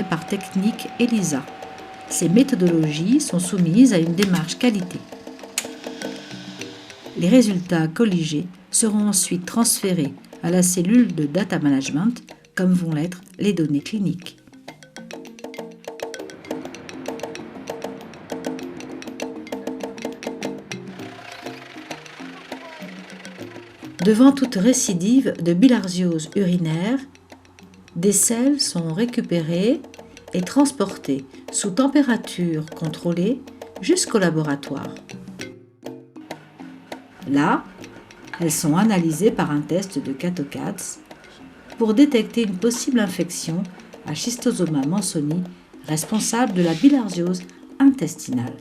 par Technique ELISA. Ces méthodologies sont soumises à une démarche qualité. Les résultats colligés seront ensuite transférés à la cellule de data management, comme vont l'être les données cliniques. Devant toute récidive de bilharziose urinaire, des selles sont récupérées et transportées sous température contrôlée jusqu'au laboratoire. Là, elles sont analysées par un test de CATOCATS pour détecter une possible infection à Schistosoma mansoni, responsable de la bilharziose intestinale.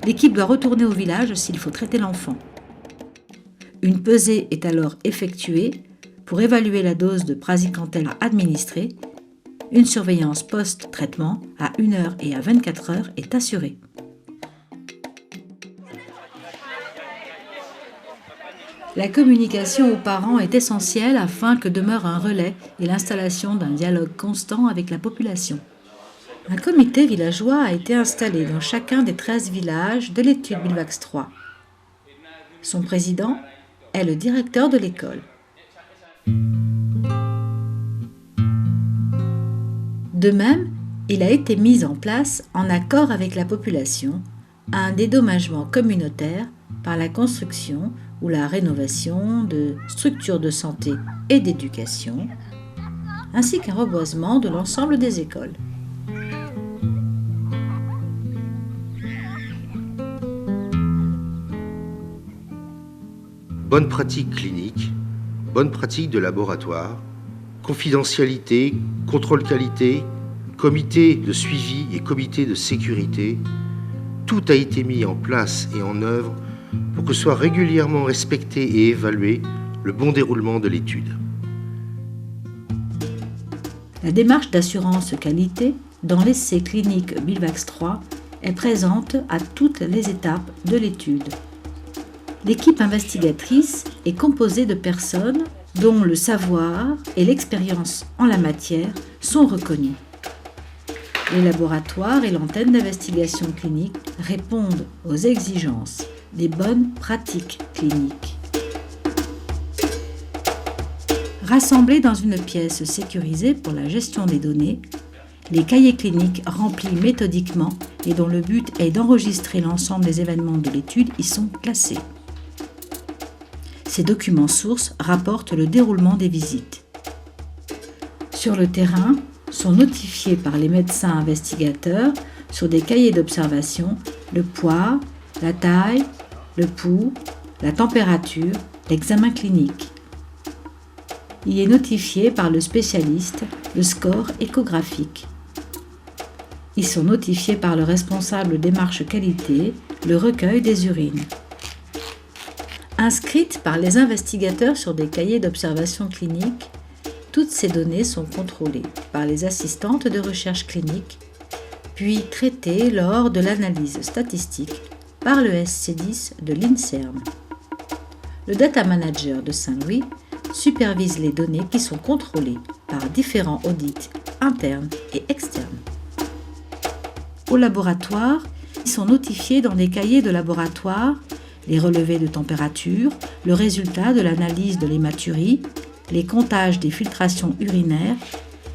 L'équipe doit retourner au village s'il faut traiter l'enfant. Une pesée est alors effectuée pour évaluer la dose de praziquantel à administrer. Une surveillance post-traitement à 1 heure et à 24 heures est assurée. La communication aux parents est essentielle afin que demeure un relais et l'installation d'un dialogue constant avec la population. Un comité villageois a été installé dans chacun des 13 villages de l'étude Bilvax 3. Son président est le directeur de l'école. De même, il a été mis en place, en accord avec la population, un dédommagement communautaire par la construction ou la rénovation de structures de santé et d'éducation, ainsi qu'un reboisement de l'ensemble des écoles. Bonne pratique clinique, bonne pratique de laboratoire, confidentialité, contrôle qualité, comité de suivi et comité de sécurité, tout a été mis en place et en œuvre pour que soit régulièrement respecté et évalué le bon déroulement de l'étude. La démarche d'assurance qualité dans l'essai clinique Bilvax 3 est présente à toutes les étapes de l'étude. L'équipe investigatrice est composée de personnes dont le savoir et l'expérience en la matière sont reconnus. Les laboratoires et l'antenne d'investigation clinique répondent aux exigences des bonnes pratiques cliniques. Rassemblés dans une pièce sécurisée pour la gestion des données, les cahiers cliniques remplis méthodiquement et dont le but est d'enregistrer l'ensemble des événements de l'étude y sont classés. Ces documents sources rapportent le déroulement des visites. Sur le terrain, sont notifiés par les médecins investigateurs sur des cahiers d'observation le poids, la taille, le pouls, la température, l'examen clinique. Il est notifié par le spécialiste le score échographique. Ils sont notifiés par le responsable démarche qualité le recueil des urines. Inscrites par les investigateurs sur des cahiers d'observation clinique, toutes ces données sont contrôlées par les assistantes de recherche clinique, puis traitées lors de l'analyse statistique par le SC10 de l'INSERM. Le data manager de Saint-Louis supervise les données qui sont contrôlées par différents audits internes et externes. Au laboratoire, ils sont notifiés dans des cahiers de laboratoire les relevés de température, le résultat de l'analyse de l'hématurie, les comptages des filtrations urinaires,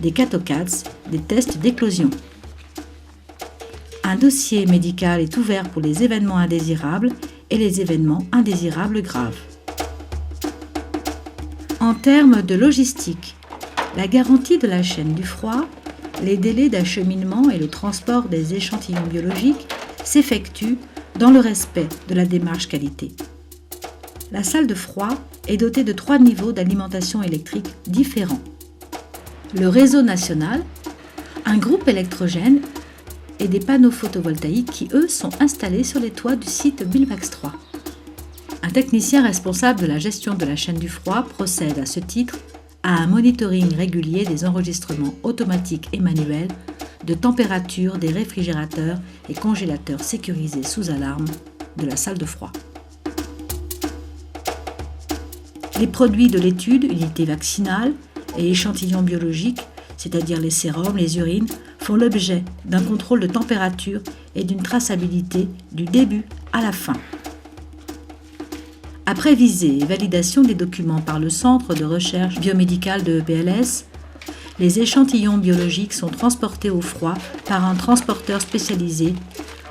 des CATOCATS, des tests d'éclosion. Un dossier médical est ouvert pour les événements indésirables et les événements indésirables graves. En termes de logistique, la garantie de la chaîne du froid, les délais d'acheminement et le transport des échantillons biologiques s'effectuent dans le respect de la démarche qualité. La salle de froid est dotée de 3 niveaux d'alimentation électrique différents. Le réseau national, un groupe électrogène et des panneaux photovoltaïques qui, eux, sont installés sur les toits du site Bilvax 3. Un technicien responsable de la gestion de la chaîne du froid procède à ce titre à un monitoring régulier des enregistrements automatiques et manuels de température des réfrigérateurs et congélateurs sécurisés sous alarme de la salle de froid. Les produits de l'étude, unités vaccinales et échantillons biologiques c'est-à-dire les sérums, les urines, font l'objet d'un contrôle de température et d'une traçabilité du début à la fin. Après visée et validation des documents par le Centre de recherche biomédicale de EPLS, les échantillons biologiques sont transportés au froid par un transporteur spécialisé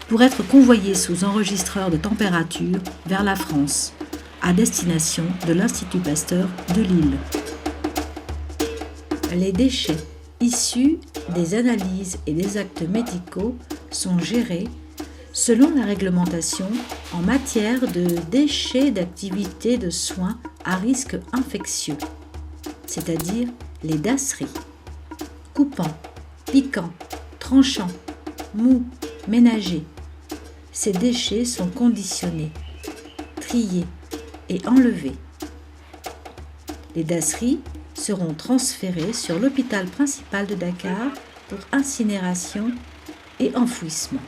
pour être convoyés sous enregistreur de température vers la France, à destination de l'Institut Pasteur de Lille. Les déchets issus des analyses et des actes médicaux sont gérés selon la réglementation en matière de déchets d'activités de soins à risque infectieux, c'est-à-dire les DASRI. Coupants, piquants, tranchants, mous, ménagers. Ces déchets sont conditionnés, triés et enlevés. Les DASRI seront transférés sur l'hôpital principal de Dakar pour incinération et enfouissement.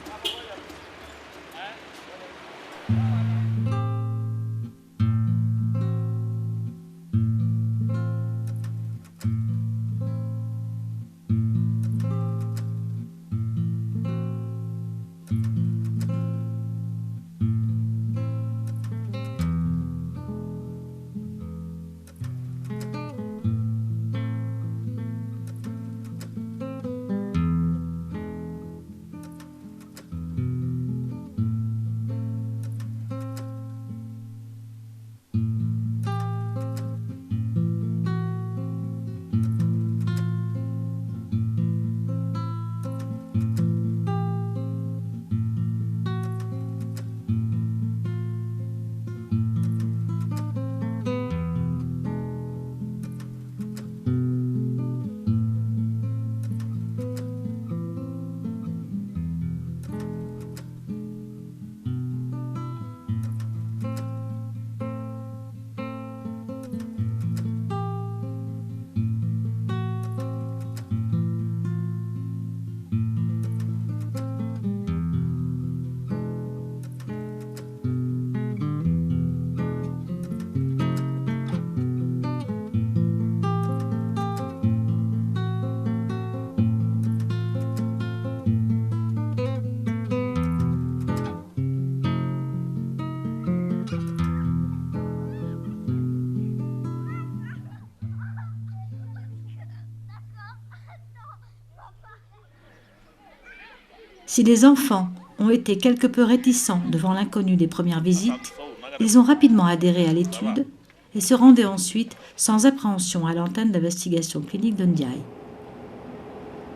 Si les enfants ont été quelque peu réticents devant l'inconnu des premières visites, ils ont rapidement adhéré à l'étude et se rendaient ensuite sans appréhension à l'antenne d'investigation clinique de Ndiaye.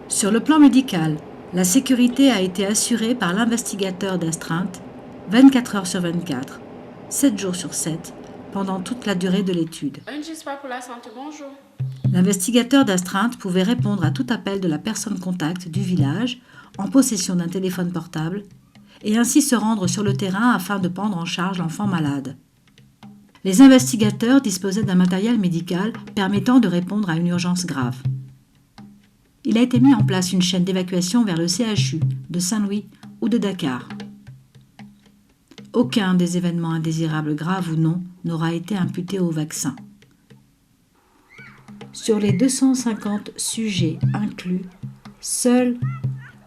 Sur le plan médical, la sécurité a été assurée par l'investigateur d'astreinte 24 heures sur 24, 7 jours sur 7, pendant toute la durée de l'étude. Pour la santé, bonjour. L'investigateur d'astreinte pouvait répondre à tout appel de la personne contact du village en possession d'un téléphone portable et ainsi se rendre sur le terrain afin de prendre en charge l'enfant malade. Les investigateurs disposaient d'un matériel médical permettant de répondre à une urgence grave. Il a été mis en place une chaîne d'évacuation vers le CHU de Saint-Louis ou de Dakar. Aucun des événements indésirables graves ou non n'aura été imputé au vaccin. Sur les 250 sujets inclus, seul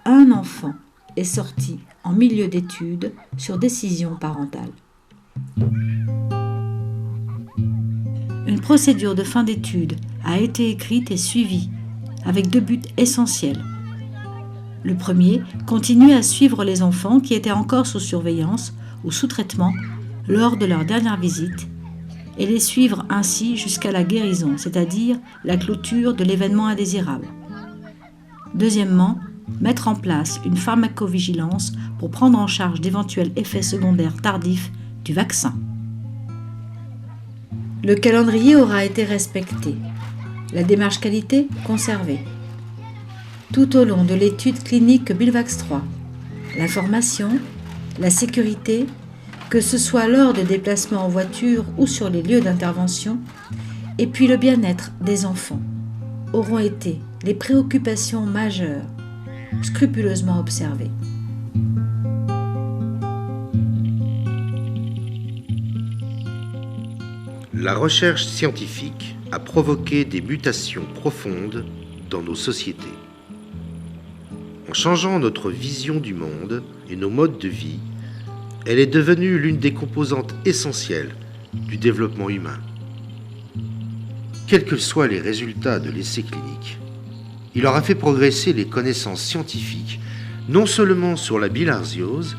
un enfant est sorti en milieu d'études sur décision parentale. Une procédure de fin d'études a été écrite et suivie avec 2 buts essentiels. Le premier, continuer à suivre les enfants qui étaient encore sous surveillance ou sous traitement lors de leur dernière visite et les suivre ainsi jusqu'à la guérison, c'est-à-dire la clôture de l'événement indésirable. Deuxièmement, mettre en place une pharmacovigilance pour prendre en charge d'éventuels effets secondaires tardifs du vaccin. Le calendrier aura été respecté, la démarche qualité conservée. Tout au long de l'étude clinique Bilvax 3, la formation, la sécurité, que ce soit lors de déplacements en voiture ou sur les lieux d'intervention, et puis le bien-être des enfants, auront été les préoccupations majeures, scrupuleusement observées. La recherche scientifique a provoqué des mutations profondes dans nos sociétés. En changeant notre vision du monde et nos modes de vie, elle est devenue l'une des composantes essentielles du développement humain. Quels que soient les résultats de l'essai clinique, il aura fait progresser les connaissances scientifiques, non seulement sur la bilharziose,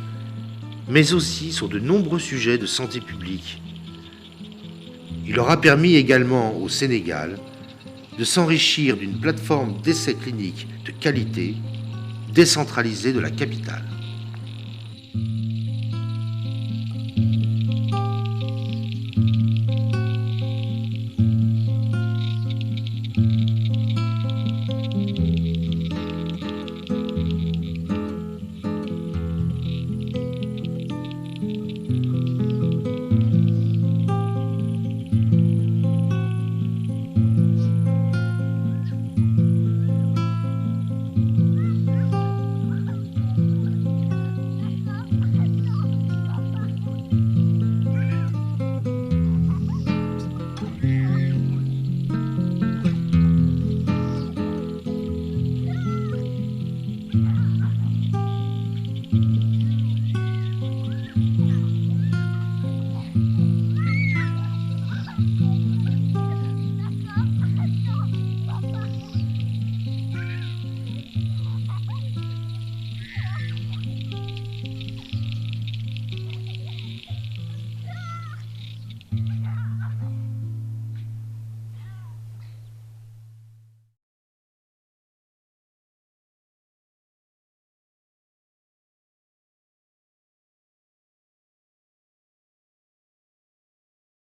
mais aussi sur de nombreux sujets de santé publique. Il aura permis également au Sénégal de s'enrichir d'une plateforme d'essais cliniques de qualité décentralisée de la capitale.